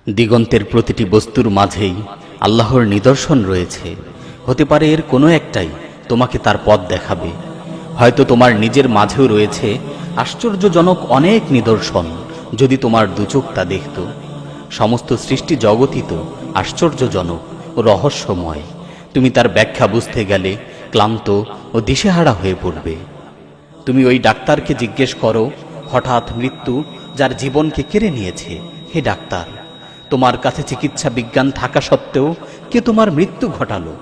দিগন্তের প্রতিটি বস্তুর মাঝেই আল্লাহর নিদর্শন রয়েছে। হতে পারে এর কোনো একটাই তোমাকে তার পথ দেখাবে। হয়তো তোমার নিজের মাঝেও রয়েছে আশ্চর্যজনক অনেক নিদর্শন, যদি তোমার দুচোখ তা দেখত। সমস্ত সৃষ্টি জগতই তো আশ্চর্যজনক ও রহস্যময়। তুমি তার ব্যাখ্যা বুঝতে গেলে ক্লান্ত ও দিশেহারা হয়ে পড়বে। তুমি ওই ডাক্তারকে জিজ্ঞেস করো, হঠাৎ মৃত্যু যার জীবনকে কেড়ে নিয়েছে, হে ডাক্তার, তোমার কাছে চিকিৎসা বিজ্ঞান থাকা সত্ত্বেও কে তোমার মৃত্যু ঘটালো?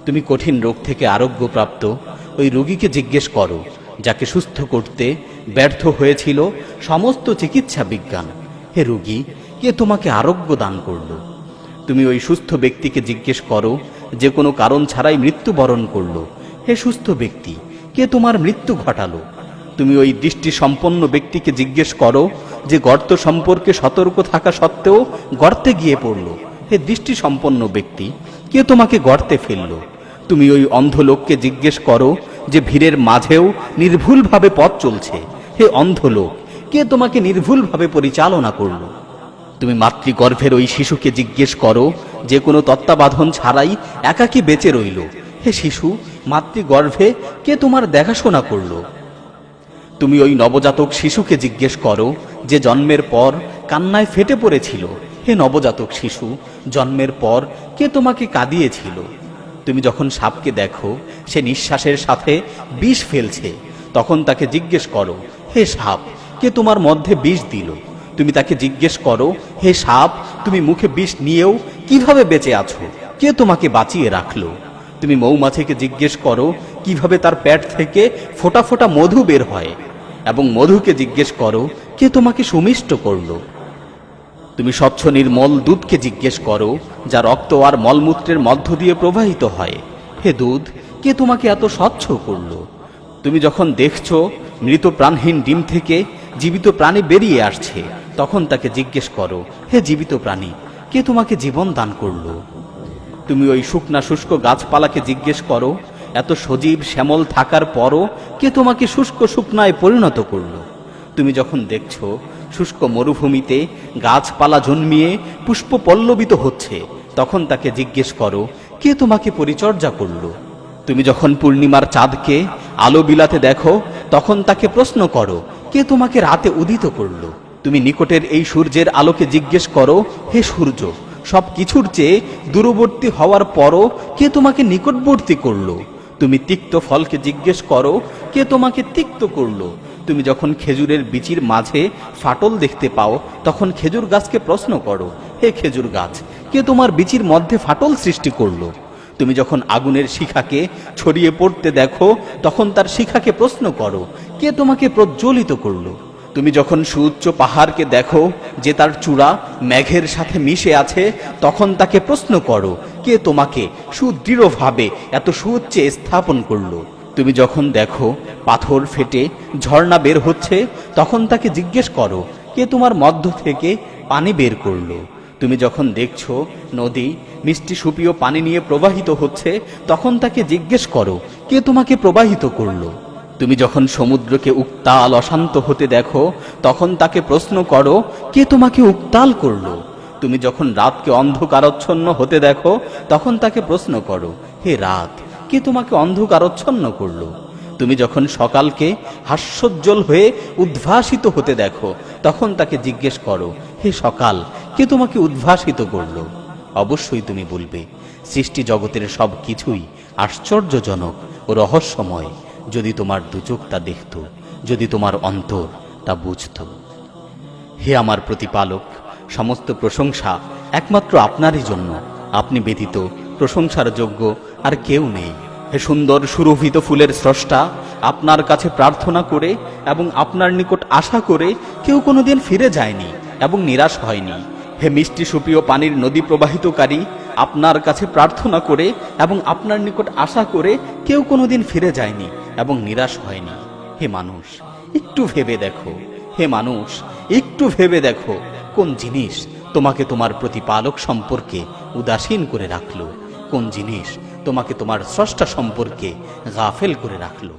তুমি কঠিন রোগ থেকে আরোগ্যপ্রাপ্ত ওই রোগীকে জিজ্ঞেস করো, যাকে সুস্থ করতে ব্যর্থ হয়েছিল সমস্ত চিকিৎসা বিজ্ঞান, হে রোগী, কে তোমাকে আরোগ্য দান করলো? তুমি ওই সুস্থ ব্যক্তিকে জিজ্ঞেস করো, যে কোনো কারণ ছাড়াই মৃত্যুবরণ করলো, হে সুস্থ ব্যক্তি, কে তোমার মৃত্যু ঘটালো? তুমি ওই দৃষ্টি সম্পন্ন ব্যক্তিকে জিজ্ঞেস করো, যে গর্ত সম্পর্কে সতর্ক থাকা সত্ত্বেও গর্তে গিয়ে পড়ল, হে দৃষ্টি সম্পন্ন ব্যক্তি, কে তোমাকে গর্তে ফেলল? তুমি ওই অন্ধ লোককে জিজ্ঞেস করো, যে ভিড়ের মাঝেও নির্ভুলভাবে পথ চলছে, হে অন্ধ লোক, কে তোমাকে নির্ভুলভাবে পরিচালনা করল? তুমি মাতৃগর্ভের ওই শিশুকে জিজ্ঞেস করো, যে কোনো তত্ত্বাবধান ছাড়াই একাকী বেঁচে রইল, হে শিশু, মাতৃগর্ভে কে তোমার দেখাশোনা করল? তুমি ওই নবজাতক শিশুকে জিজ্ঞেস করো, যে জন্মের পর কান্নায় ফেটে পড়েছিল, হে নবজাতক শিশু, জন্মের পর কে তোমাকে কাঁদিয়েছিল? তুমি যখন সাপকে দেখো সে নিঃশ্বাসের সাথে বিষ ফেলছে, তখন তাকে জিজ্ঞেস করো, হে সাপ, কে তোমার মধ্যে বিষ দিল? তুমি তাকে জিজ্ঞেস করো, হে সাপ, তুমি মুখে বিষ নিয়েও কিভাবে বেঁচে আছো? কে তোমাকে বাঁচিয়ে রাখলো? তুমি মৌমাছিকে জিজ্ঞেস করো, কিভাবে তার পেট থেকে ফোঁটা ফোঁটা মধু বের হয়, এবং মধুকে জিজ্ঞেস করো, কে তোমাকে সুমিষ্ট করলো? তুমি স্বচ্ছ নির্মল দুধকে জিজ্ঞেস করো, যা রক্ত আর মলমূত্রের মধ্য দিয়ে প্রবাহিত হয়, হে দুধ, কে তোমাকে এত স্বচ্ছ করলো? তুমি যখন দেখছো মৃত প্রাণহীন ডিম থেকে জীবিত প্রাণী বেরিয়ে আসছে, তখন তাকে জিজ্ঞেস করো, হে জীবিত প্রাণী, কে তোমাকে জীবন দান করলো? তুমি ওই শুকনা শুষ্ক গাছপালাকে জিজ্ঞেস করো, এত সজীব শ্যামল থাকার পরও কে তোমাকে শুষ্ক শুকনায় পরিণত করলো? তুমি যখন দেখছো শুষ্ক মরুভূমিতে গাছপালা জন্মিয়ে পুষ্প পল্লবিত হচ্ছে, তখন তাকে জিজ্ঞেস করো, কে তোমাকে পরিচর্যা করলো? তুমি যখন পূর্ণিমার চাঁদকে আলো বিলাতে দেখো, তখন তাকে প্রশ্ন করো, কে তোমাকে রাতে উদিত করলো? তুমি নিকটের এই সূর্যের আলোকে জিজ্ঞেস করো, হে সূর্য, সব কিছুর চেয়ে দূরবর্তী হওয়ার পরও কে তোমাকে নিকটবর্তী করলো? তুমি তিক্ত ফলকে জিজ্ঞেস করো, কে তোমাকে তিক্ত করলো? তুমি যখন খেজুরের বিচির মাঝে ফাটল দেখতে পাও, তখন খেজুর গাছকে প্রশ্ন করো, হে খেজুর গাছ, কে তোমার বিচির মধ্যে ফাটল সৃষ্টি করলো? তুমি যখন আগুনের শিখাকে ছড়িয়ে পড়তে দেখো, তখন তার শিখাকে প্রশ্ন করো, কে তোমাকে প্রজ্বলিত করলো? তুমি যখন সুউচ্চ পাহাড়কে দেখো যে তার চূড়া মেঘের সাথে মিশে আছে, তখন তাকে প্রশ্ন করো, কে তোমাকে সুদৃঢ়ভাবে এত সুউচ্চে স্থাপন করলো? তুমি যখন দেখো পাথর ফেটে ঝর্ণা বের হচ্ছে, তখন তাকে জিজ্ঞেস করো, কে তোমার মধ্য থেকে পানি বের করলো? তুমি যখন দেখছো নদী মিষ্টি সুপীয় পানি নিয়ে প্রবাহিত হচ্ছে, তখন তাকে জিজ্ঞেস করো, কে তোমাকে প্রবাহিত করলো? তুমি যখন সমুদ্রকে উত্তাল অশান্ত হতে দেখো, তখন তাকে প্রশ্ন করো, কে তোমাকে উত্তাল করলো? তুমি যখন রাতকে অন্ধকারচ্ছন্ন হতে দেখো, তখন তাকে প্রশ্ন করো, হে রাত, কে তোমাকে অন্ধকারচ্ছন্ন করলো? তুমি যখন সকালকে হাস্যোজ্জ্বল হয়ে উদ্ভাসিত হতে দেখো, তখন তাকে জিজ্ঞেস করো, হে সকাল, কে তোমাকে উদ্ভাসিত করলো? অবশ্যই তুমি বলবে, সৃষ্টি জগতের সব কিছুই আশ্চর্যজনক ও রহস্যময়, যদি তোমার দুচোখ তা দেখত, যদি তোমার অন্তর তা বুঝত। হে আমার প্রতিপালক, সমস্ত প্রশংসা একমাত্র আপনারই জন্য। আপনি ব্যতীত প্রশংসার যোগ্য আর কেউ নেই। হে সুন্দর সুরভিত ফুলের স্রষ্টা, আপনার কাছে প্রার্থনা করে এবং আপনার নিকট আশা করে কেউ কোনোদিন ফিরে যায়নি এবং নিরাশ হয়নি। হে মিষ্টি সুপ্রিয় পানির নদী প্রবাহিতকারী, আপনার কাছে প্রার্থনা করে এবং আপনার নিকট আশা করে কেউ কোনোদিন ফিরে যায়নি এবং নিরাশ হয়নি। হে মানুষ, একটু ভেবে দেখো, হে মানুষ, একটু ভেবে দেখো, কোন জিনিস তোমাকে তোমার প্রতিপালক সম্পর্কে উদাসীন করে রাখলো? কোন জিনিস তোমাকে তোমার স্রষ্টা সম্পর্কে গাফেল করে রাখলো?